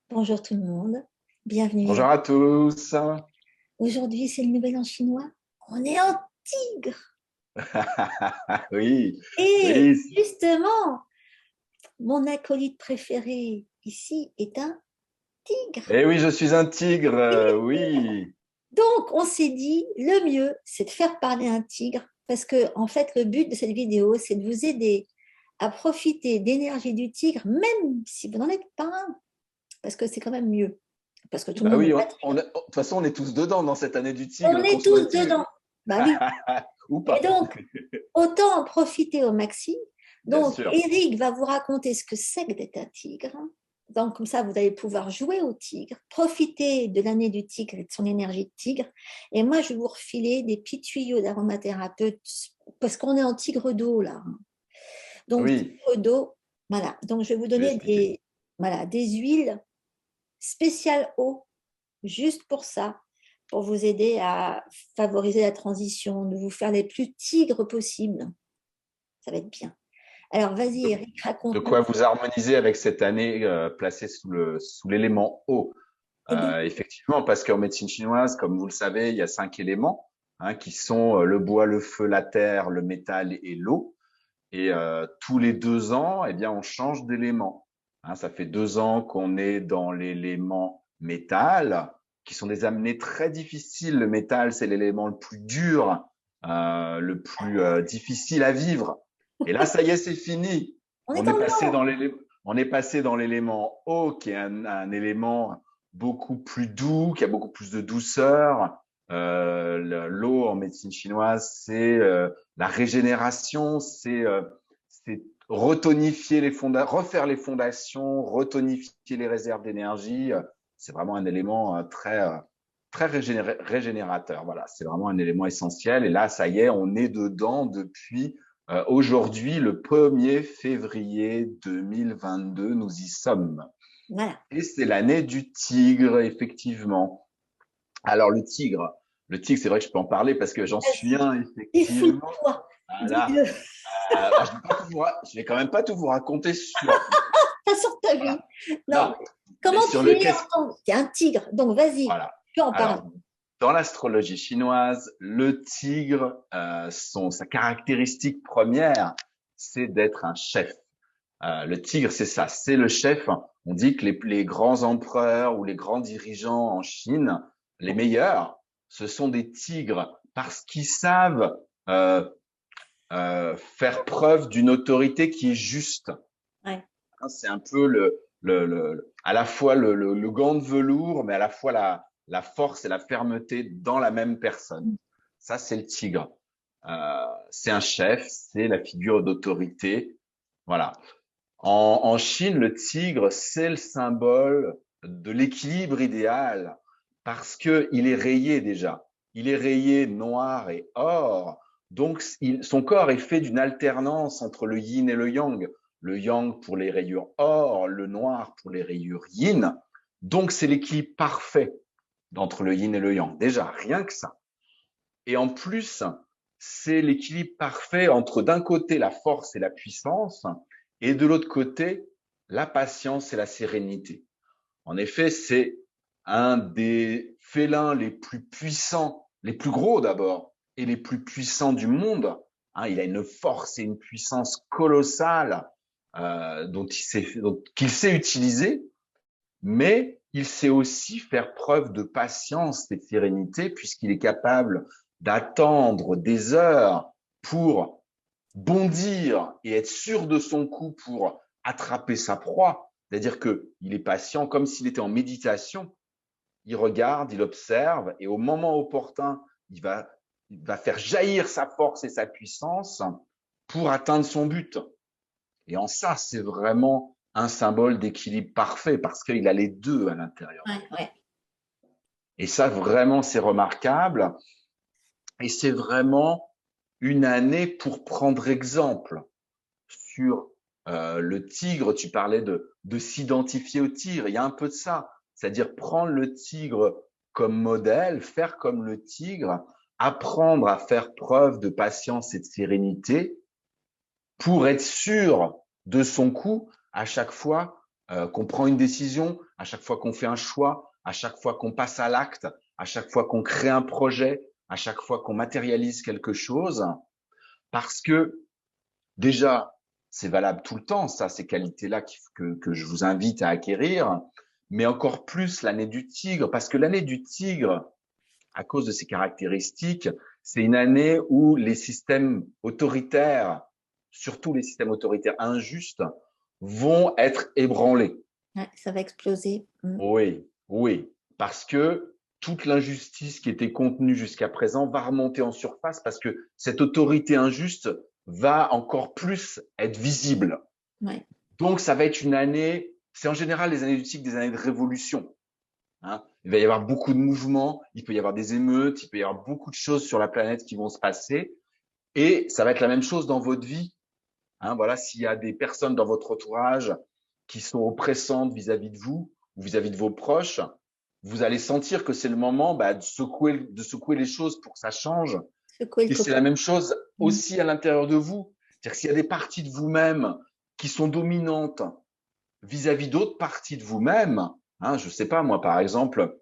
Bonjour tout le monde, bienvenue. Bonjour à tous. Aujourd'hui, c'est le nouvel an chinois. On est en tigre. Oui, Et oui. justement, mon acolyte préféré ici est un tigre. Eh oui, je suis un tigre, oui. Donc, on s'est dit, le mieux, c'est de faire parler un tigre parce que, en fait, le but de cette vidéo, c'est de vous aider à profiter d'énergie du tigre, même si vous n'en êtes pas un, parce que c'est quand même mieux. Parce que tout le Bah monde oui, n'est pas tigre. de toute façon, on est tous dedans dans cette année du On tigre, qu'on est soit tous tigre dedans. Bah oui. ou Et pas, donc, autant en profiter au maxi. bien Donc, sûr. Eric va vous raconter ce que c'est que d'être un tigre. Donc, comme ça, vous allez pouvoir jouer au tigre, profiter de l'année du tigre et de son énergie de tigre. Et moi, je vais vous refiler des petits tuyaux d'aromathérapeute parce qu'on est en tigre d'eau, là. Donc, Oui, tigre d'eau, voilà. Donc, je vais vous je vais donner expliquer. des huiles spéciales eau, juste pour ça, pour vous aider à favoriser la transition, de vous faire les plus tigres possibles. Ça va être bien. Alors, vas-y, De, Eric, de raconte-nous. quoi vous harmoniser avec cette année placée sous l'élément eau. Eh bien, Effectivement, parce qu'en médecine chinoise, comme vous le savez, il y a 5 éléments qui sont le bois, le feu, la terre, le métal et l'eau. Et tous les 2 ans, eh bien, on change d'élément. Ça fait 2 ans qu'on est dans l'élément métal, qui sont des amenés très difficiles. Le métal, c'est l'élément le plus dur, le plus difficile à vivre. Et là, ça y est, c'est fini. on est On est en passé or. dans l'élément eau, qui est un élément beaucoup plus doux, qui a beaucoup plus de douceur. L'eau en médecine chinoise, c'est la régénération, c'est retonifier refaire les fondations, retonifier les réserves d'énergie. C'est vraiment un élément très régénérateur. Voilà, c'est vraiment un élément essentiel. Et là, ça y est, on est dedans depuis aujourd'hui, le 1er février 2022. Nous y sommes. Voilà. Et c'est l'année du tigre, effectivement. Alors le tigre, c'est vrai que je peux en parler parce que j'en suis Vas-y, un, effectivement. défoule-toi. Voilà. Dis-le. Je vais quand même pas tout vous raconter sur, Pas sur ta vie. voilà. Non. Non, mais Comment sur tu le es qu'est-ce, en tant que... Tu es un tigre. Donc, vas-y, voilà. tu en parles. Alors, dans l'astrologie chinoise, le tigre, sa caractéristique première, c'est d'être un chef. Le tigre, c'est ça, c'est le chef. On dit que les grands empereurs ou les grands dirigeants en Chine, les meilleurs, ce sont des tigres parce qu'ils savent faire preuve d'une autorité qui est juste. Ouais. C'est un peu à la fois le gant de velours, mais à la fois la force et la fermeté dans la même personne. Ça, c'est le tigre. C'est un chef, c'est la figure d'autorité. Voilà. En Chine, le tigre, c'est le symbole de l'équilibre idéal parce que il est rayé déjà. Il est rayé noir et or. Donc, son corps est fait d'une alternance entre le yin et le yang. Le yang pour les rayures or, le noir pour les rayures yin. Donc, c'est l'équilibre parfait entre le yin et le yang. Déjà, rien que ça. Et en plus, c'est l'équilibre parfait entre d'un côté la force et la puissance et de l'autre côté la patience et la sérénité. En effet, c'est un des félins les plus puissants, les plus gros d'abord, et les plus puissants du monde. Il a une force et une puissance colossale qu'il sait utiliser, mais il sait aussi faire preuve de patience et de sérénité puisqu'il est capable d'attendre des heures pour bondir et être sûr de son coup pour attraper sa proie. C'est-à-dire qu'il est patient comme s'il était en méditation. Il regarde, il observe et au moment opportun, il va faire jaillir sa force et sa puissance pour atteindre son but. Et en ça, c'est vraiment un symbole d'équilibre parfait parce qu'il a les deux à l'intérieur de Ouais, lui. ouais. Et ça, vraiment, c'est remarquable. Et c'est vraiment une année pour prendre exemple sur le tigre. Tu parlais de s'identifier au tigre. Il y a un peu de ça. C'est-à-dire prendre le tigre comme modèle, faire comme le tigre, apprendre à faire preuve de patience et de sérénité pour être sûr de son coup à chaque fois qu'on prend une décision, à chaque fois qu'on fait un choix, à chaque fois qu'on passe à l'acte, à chaque fois qu'on crée un projet, à chaque fois qu'on matérialise quelque chose, parce que déjà, c'est valable tout le temps, ça, ces qualités-là que je vous invite à acquérir, mais encore plus l'année du tigre, parce que l'année du tigre, à cause de ses caractéristiques, c'est une année où les systèmes autoritaires, surtout les systèmes autoritaires injustes, vont être ébranlés. Ouais, ça va exploser. Oui, oui, parce que toute l'injustice qui était contenue jusqu'à présent va remonter en surface parce que cette autorité injuste va encore plus être visible. Ouais. Donc, ça va être une année, c'est en général les années du cycle des années de révolution. Hein. Il va y avoir beaucoup de mouvements, il peut y avoir des émeutes, il peut y avoir beaucoup de choses sur la planète qui vont se passer. Et ça va être la même chose dans votre vie. Hein, voilà, s'il y a des personnes dans votre entourage qui sont oppressantes vis-à-vis de vous ou vis-à-vis de vos proches, vous allez sentir que c'est le moment de secouer les choses pour que ça change. Et c'est la même chose aussi à l'intérieur de vous. C'est-à-dire que s'il y a des parties de vous-même qui sont dominantes vis-à-vis d'autres parties de vous-même, hein, je sais pas moi par exemple,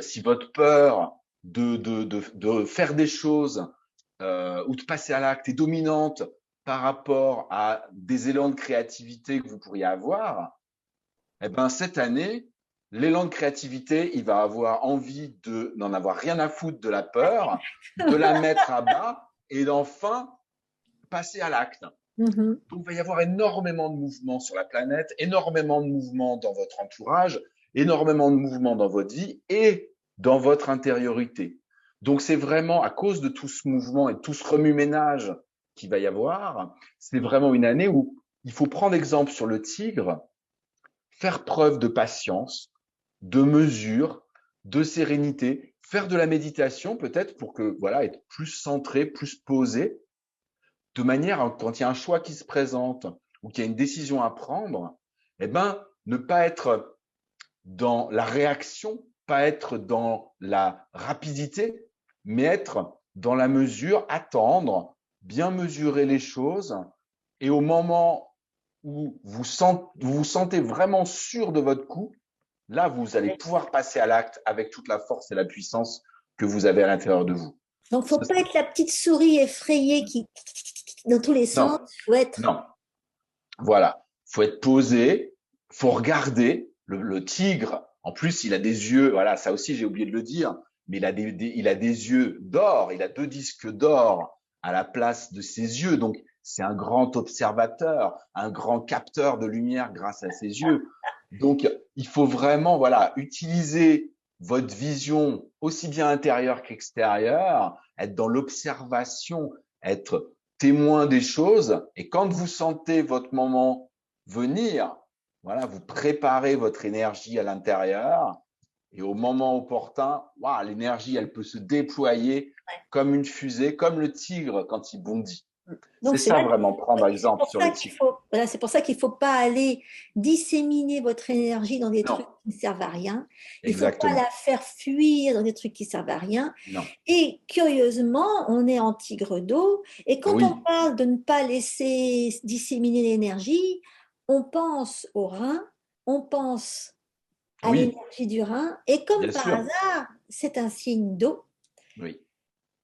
si votre peur de faire des choses ou de passer à l'acte est dominante par rapport à des élans de créativité que vous pourriez avoir, eh ben cette année, l'élan de créativité, il va avoir envie n'en avoir rien à foutre de la peur, de la mettre à bas et d'enfin passer à l'acte. Donc, il va y avoir énormément de mouvements sur la planète, énormément de mouvements dans votre entourage, énormément de mouvements dans votre vie et dans votre intériorité. Donc, c'est vraiment à cause de tout ce mouvement et de tout ce remue-ménage qu'il va y avoir, c'est vraiment une année où il faut prendre exemple sur le tigre, faire preuve de patience, de mesure, de sérénité, faire de la méditation peut-être pour que voilà être plus centré, plus posé, de manière quand il y a un choix qui se présente ou qu'il y a une décision à prendre, eh ben ne pas être dans la réaction, pas être dans la rapidité, mais être dans la mesure, attendre, bien mesurer les choses et au moment où vous vous sentez vraiment sûr de votre coup, là, vous allez pouvoir passer à l'acte avec toute la force et la puissance que vous avez à l'intérieur de vous. Donc, il ne faut pas être la petite souris effrayée qui, dans tous les sens, faut être… Non, voilà. Faut être posé, faut regarder le tigre. En plus, il a des yeux, voilà, ça aussi, j'ai oublié de le dire, mais il a des yeux d'or, il a 2 disques d'or à la place de ses yeux. Donc, c'est un grand observateur, un grand capteur de lumière grâce à ses yeux. Donc, il faut vraiment, voilà, utiliser votre vision aussi bien intérieure qu'extérieure, être dans l'observation, être témoin des choses. Et quand vous sentez votre moment venir, voilà, vous préparez votre énergie à l'intérieur. Et au moment opportun, wow, l'énergie, elle peut se déployer comme une fusée, comme le tigre quand il bondit. C'est ça vraiment, prendre exemple sur le tigre. Voilà, c'est pour ça qu'il ne faut pas aller disséminer votre énergie dans des trucs qui ne servent à rien. Il ne faut pas la faire fuir dans des trucs qui ne servent à rien. Non. Et curieusement, on est en tigre d'eau. Et quand on parle de ne pas laisser disséminer l'énergie, on pense au rein, on pense à l'énergie du rein. Et comme par hasard, c'est un signe d'eau. Oui.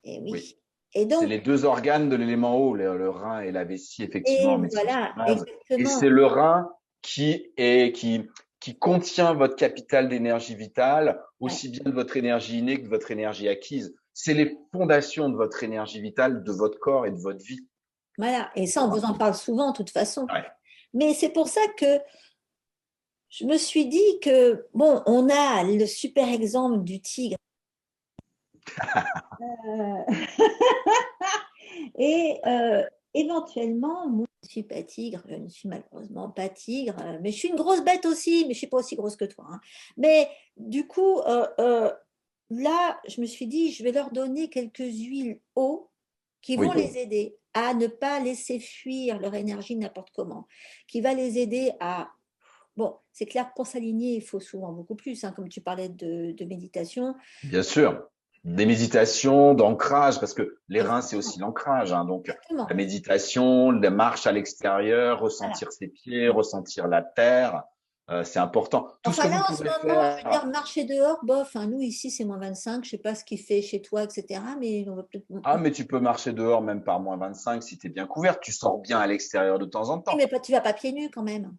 Et oui. C'est les 2 organes de l'élément eau, le rein et la vessie, effectivement. Et voilà, et c'est le rein qui contient votre capital d'énergie vitale, aussi bien de votre énergie innée que de votre énergie acquise. C'est les fondations de votre énergie vitale, de votre corps et de votre vie. Voilà, et ça, on vous en parle souvent, de toute façon. Ouais. Mais c'est pour ça que je me suis dit que, bon, on a le super exemple du tigre. Et éventuellement, moi, je ne suis pas tigre, je ne suis malheureusement pas tigre, mais je suis une grosse bête aussi, mais je ne suis pas aussi grosse que toi. Hein. Mais du coup, là, je me suis dit, je vais leur donner quelques huiles eau qui vont les aider à ne pas laisser fuir leur énergie n'importe comment, qui va les aider à… Bon, c'est clair, pour s'aligner, il faut souvent beaucoup plus, hein, comme tu parlais de méditation. Bien sûr. Des méditations, d'ancrage, parce que les reins, c'est aussi l'ancrage. Hein, donc, la méditation, la marche à l'extérieur, ressentir ses pieds, ressentir la terre. C'est important. Tout ce que Enfin vous là, en ce pouvez moment, je veux faire. dire, marcher dehors, bof, hein, nous ici c'est -25, je sais pas ce qu'il fait chez toi, etc. Mais on va peut-être. Ah, mais tu peux marcher dehors même par -25 si tu es bien couvert. Tu sors bien à l'extérieur de temps en Oui, temps. mais pas, tu vas pas pieds nus quand même.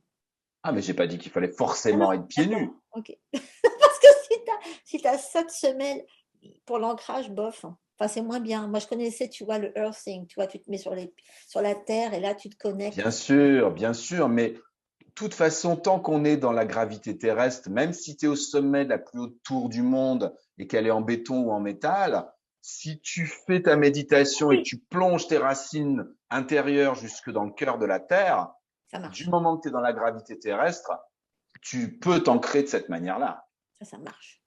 Ah, mais j'ai pas dit qu'il fallait Ah non, forcément être pieds d'accord, nus. ok. Parce que si t'as 7 semelles pour l'ancrage, bof, hein. Enfin, c'est moins bien. Moi, je connaissais, tu vois, le earthing, tu vois, tu te mets sur la terre et là, tu te connectes. Bien sûr, mais de toute façon, tant qu'on est dans la gravité terrestre, même si tu es au sommet de la plus haute tour du monde et qu'elle est en béton ou en métal, si tu fais ta méditation et que Oui, tu plonges tes racines intérieures jusque dans le cœur de la Terre, ça du marche. moment que tu es dans la gravité terrestre, tu peux t'ancrer de cette manière-là. Ça marche.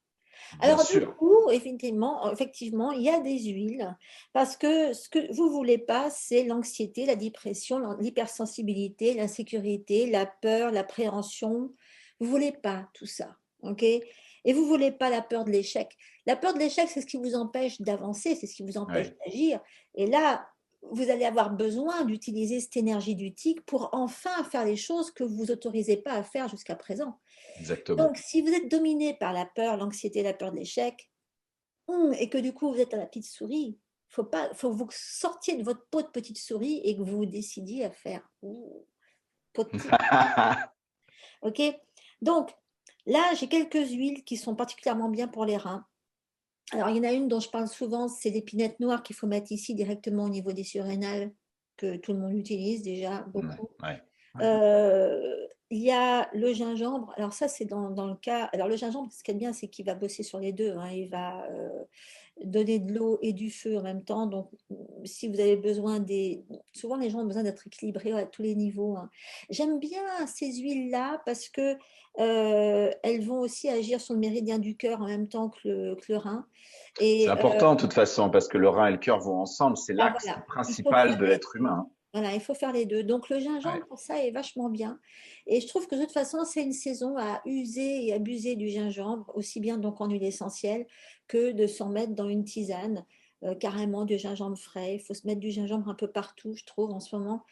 Bien Alors, du sûr. coup, effectivement, il y a des huiles parce que ce que vous voulez pas, c'est l'anxiété, la dépression, l'hypersensibilité, l'insécurité, la peur, l'appréhension. Vous voulez pas tout ça, ok? Et vous voulez pas la peur de l'échec. La peur de l'échec, c'est ce qui vous empêche d'avancer, c'est ce qui vous empêche Oui, d'agir. Et là, vous allez avoir besoin d'utiliser cette énergie du tic pour enfin faire les choses que vous autorisez pas à faire jusqu'à présent. exactement. Donc, si vous êtes dominé par la peur, l'anxiété, la peur de l'échec, et que du coup vous êtes à la petite souris, faut que vous sortiez de votre peau de petite souris et que vous vous décidiez à faire peau de tigre. Ok. Donc là, j'ai quelques huiles qui sont particulièrement bien pour les reins. Alors, il y en a une dont je parle souvent, c'est l'épinette noire qu'il faut mettre ici directement au niveau des surrénales, que tout le monde utilise déjà Ouais, beaucoup. ouais, ouais. Il y a le gingembre. Alors ça, c'est dans le cas. Alors le gingembre, ce qui est bien, c'est qu'il va bosser sur les deux, hein. Il va donner de l'eau et du feu en même temps. Donc, si vous avez besoin souvent les gens ont besoin d'être équilibrés à tous les niveaux, hein. J'aime bien ces huiles-là parce que elles vont aussi agir sur le méridien du cœur en même temps que le rein. C'est Et important de toute façon parce que le rein et le cœur vont ensemble. C'est ben l'axe voilà, il faut principal faire de les l'être deux. humain. Voilà, il faut faire les deux. Donc le Ouais, gingembre, pour ça, est vachement bien. Et je trouve que de toute façon, c'est une saison à user et abuser du gingembre, aussi bien donc en huile essentielle que de s'en mettre dans une tisane, carrément du gingembre frais. Il faut se mettre du gingembre un peu partout, je trouve, en ce moment.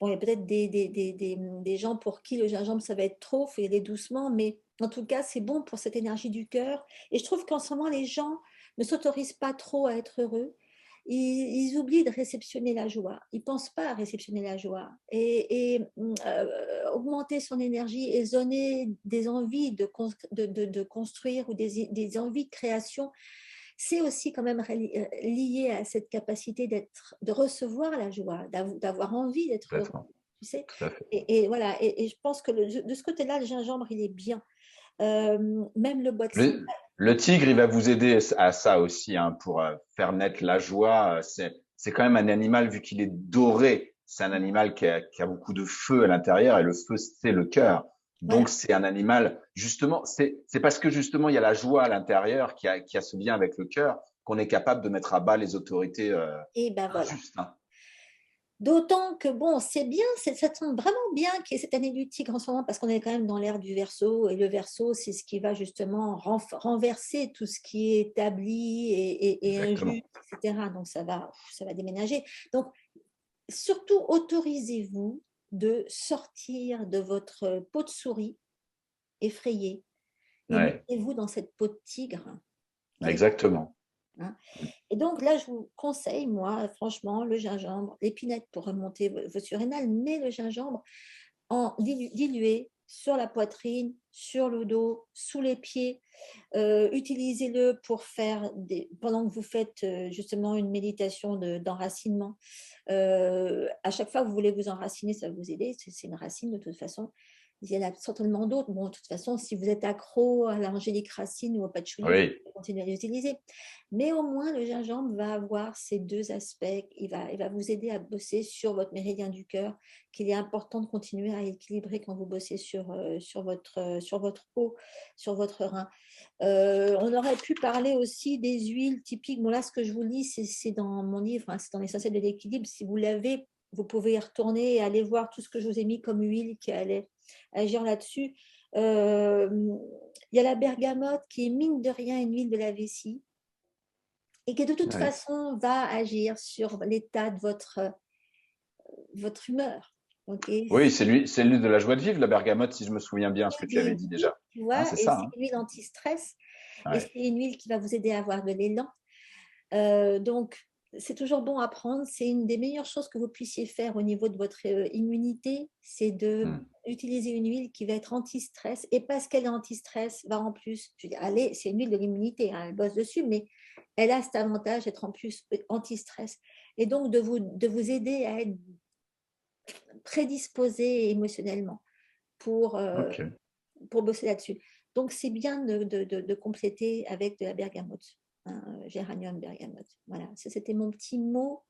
Bon, il y a peut-être des gens pour qui le gingembre, ça va être trop, il faut y aller doucement, mais en tout cas, c'est bon pour cette énergie du cœur. Et je trouve qu'en ce moment, les gens ne s'autorisent pas trop à être heureux. Ils oublient de réceptionner la joie. Ils ne pensent pas à réceptionner la joie. Augmenter son énergie et donner des envies de construire ou des envies de création, c'est aussi quand même lié à cette capacité de recevoir la joie, d'avoir envie d'être heureux. complètement. Tu sais. Tout à fait. Et voilà. Et je pense que de ce côté-là, le gingembre, il est bien. Même le bois de santal. Le tigre, il va vous aider à ça aussi, hein, pour faire naître la joie. C'est quand même un animal, vu qu'il est doré, c'est un animal qui a beaucoup de feu à l'intérieur et le feu, c'est le cœur. Donc, Voilà. c'est un animal, justement, c'est parce que justement, il y a la joie à l'intérieur qui a ce lien avec le cœur qu'on est capable de mettre à bas les autorités Et ben voilà. injustes, hein. D'autant que bon, c'est bien, ça tombe vraiment bien qu'il y ait cette année du tigre en ce moment parce qu'on est quand même dans l'ère du Verseau et le Verseau, c'est ce qui va justement renverser tout ce qui est établi et injuste, Exactement. etc. Donc ça va déménager. Donc surtout autorisez-vous de sortir de votre peau de souris effrayée et Ouais, mettez-vous dans cette peau de tigre qui est, exactement. hein. Et donc là, je vous conseille, moi, franchement, le gingembre, l'épinette pour remonter vos surrénales, mais le gingembre en dilué sur la poitrine, sur le dos, sous les pieds. Utilisez-le pour faire pendant que vous faites justement une méditation d'enracinement. À chaque fois que vous voulez vous enraciner, ça va vous aider. C'est une racine de toute façon. Il y en a certainement d'autres. Bon, de toute façon, si vous êtes accro à l'angélique racine ou au patchouli, vous Oui, pouvez continuer à l'utiliser. Mais au moins, le gingembre va avoir ces deux aspects. Il va vous aider à bosser sur votre méridien du cœur, qu'il est important de continuer à équilibrer quand vous bossez sur votre peau, sur votre rein. On aurait pu parler aussi des huiles typiques. Bon, là, ce que je vous lis, c'est dans mon livre, hein, c'est dans l'essentiel de l'équilibre. Si vous l'avez, vous pouvez y retourner et aller voir tout ce que je vous ai mis comme huile qui allait agir là-dessus. Euh, il y a la bergamote qui est mine de rien une huile de la vessie et qui de toute oui, façon va agir sur l'état de votre humeur. Ok. Oui, c'est l'huile de la joie de vivre, la bergamote, si je me souviens bien ce que tu avais dit Huile, déjà. tu Hein, vois, c'est et ça. c'est Hein. une huile anti-stress. Et Ouais. c'est une huile qui va vous aider à avoir de l'élan. Donc, c'est toujours bon à prendre. C'est une des meilleures choses que vous puissiez faire au niveau de votre immunité, c'est de Hmm. utiliser une huile qui va être anti-stress. Et parce qu'elle est anti-stress, va en plus, je veux dire, allez, c'est une huile de l'immunité, hein, elle bosse dessus, mais elle a cet avantage d'être en plus anti-stress. Et donc, de vous aider à être prédisposé émotionnellement pour, euh, Ok. pour bosser là-dessus. Donc, c'est bien de compléter avec de la bergamote, hein, géranium, bergamote. Voilà, c'était mon petit mot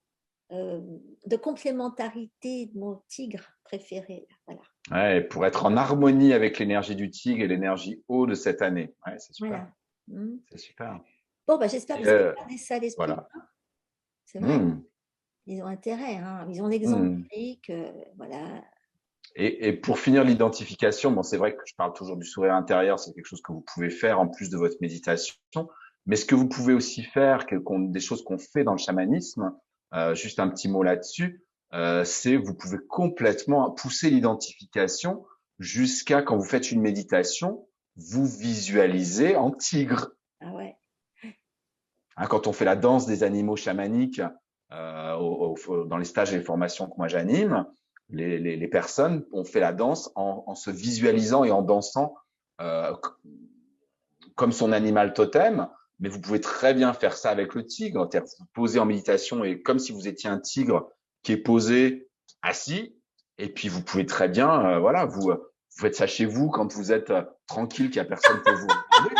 euh, de complémentarité de mon tigre préféré. Voilà. Ouais, pour être en harmonie avec l'énergie du tigre et l'énergie eau de cette année. Ouais, c'est super. Voilà. Mm. C'est super. Bon, bah, j'espère que Et, vous avez gardé ça à l'esprit. voilà. Hein. C'est vrai, Hmm. ils ont intérêt. Hein. Ils ont l'exemple Hmm. voilà. Et pour finir l'identification, bon, c'est vrai que je parle toujours du sourire intérieur, c'est quelque chose que vous pouvez faire en plus de votre méditation. Mais ce que vous pouvez aussi faire, des choses qu'on fait dans le chamanisme, juste un petit mot là-dessus, c'est que vous pouvez complètement pousser l'identification jusqu'à quand vous faites une méditation, vous visualisez en tigre. Ah ouais. Hein, quand on fait la danse des animaux chamaniques dans les stages et les formations que moi j'anime, les personnes ont fait la danse en se visualisant et en dansant euh, comme son animal totem. Mais vous pouvez très bien faire ça avec le tigre, c'est-à-dire vous posez en méditation et comme si vous étiez un tigre qui est posé assis. Et puis vous pouvez très bien, voilà, vous faites ça chez vous quand vous êtes tranquille, qu'il n'y a personne pour vous regarder.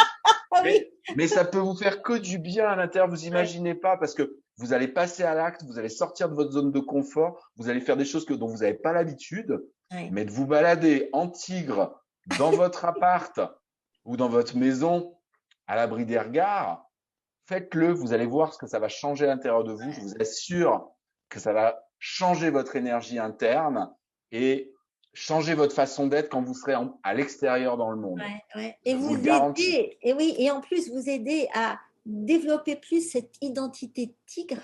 Ah oui. Mais ça peut vous faire que du bien à l'intérieur, vous Ouais. imaginez pas, parce que vous allez passer à l'acte, vous allez sortir de votre zone de confort, vous allez faire des choses dont vous n'avez pas l'habitude, Ouais. mais de vous balader en tigre dans votre appart ou dans votre maison à l'abri des regards, faites-le, vous allez voir ce que ça va changer à l'intérieur de vous. Je vous assure que ça va changer votre énergie interne et changer votre façon d'être quand vous serez à l'extérieur dans le monde. Ouais, ouais. Et Je vous vous le garantis. aider, et oui, et en plus vous aider à développer plus cette identité tigre.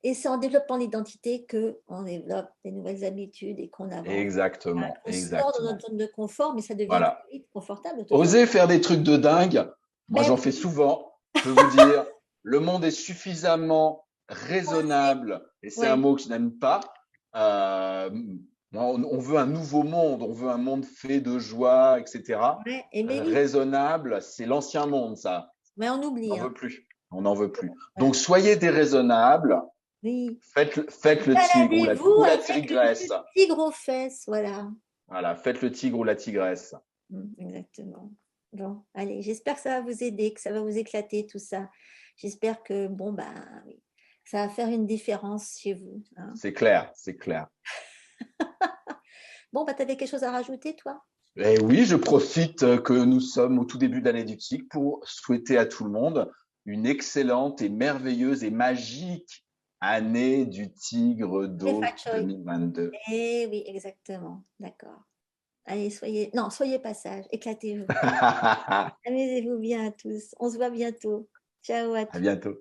Et c'est en développant l'identité qu'on développe des nouvelles habitudes et qu'on avance. Voilà, Exactement, on sort de exactement. notre zone de confort, mais ça devient Voilà. très vite confortable de toute façon. Osez faire des trucs de dingue. Moi, Ben j'en fais souvent. Je peux vous dire, le monde est suffisamment oui, raisonnable, et c'est un ouais, mot que je n'aime pas. Euh, on veut un nouveau monde, on veut un monde fait de joie, etc. ouais. Et mais oui, Raisonnable, c'est l'ancien monde, ça. mais on On oublie. n'en Hein. veut plus. On n'en veut plus. Ouais. Donc, soyez déraisonnables. Oui. Faites le tigre Baladez-vous ou la avec le tigresse. tigre aux fesses, voilà. Voilà, faites le tigre ou la tigresse. Exactement. Bon, allez, j'espère que ça va vous aider, que ça va vous éclater tout ça. J'espère que, bon, ben, oui, ça va faire une différence chez vous. Hein. C'est clair, c'est clair. Bon, bah, tu avais quelque chose à rajouter, toi? Et oui, je profite que nous sommes au tout début de l'année du tigre pour souhaiter à tout le monde une excellente et merveilleuse et magique année du tigre Les d'eau fat choy. 2022. Eh oui, exactement. D'accord. Allez, non, soyez pas sages, éclatez-vous. À Amusez-vous bien à tous. On se voit bientôt. Ciao à tous. bientôt.